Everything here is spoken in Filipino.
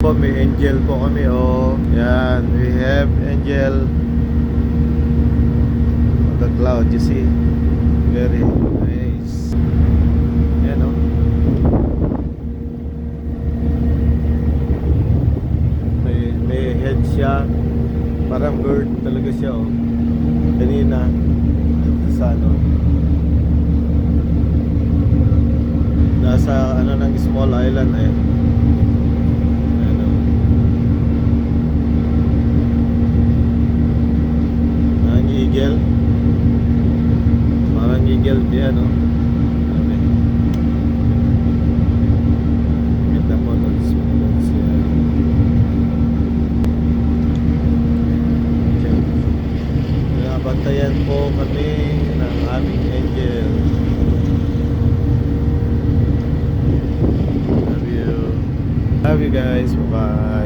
po, may angel po kami. Oh, yan, we have angel on the cloud, you see. Very nice. Yan, oh. May head siya. Parang bird talaga siya, oh. Kanina sa ano, nasa ano ng small island eh. Ano, ang eagle, parang eagle diyan, no? Ano eh, ganda mo nun siya. Nabantayan po kami ng aming angel. Love you guys. Bye-bye.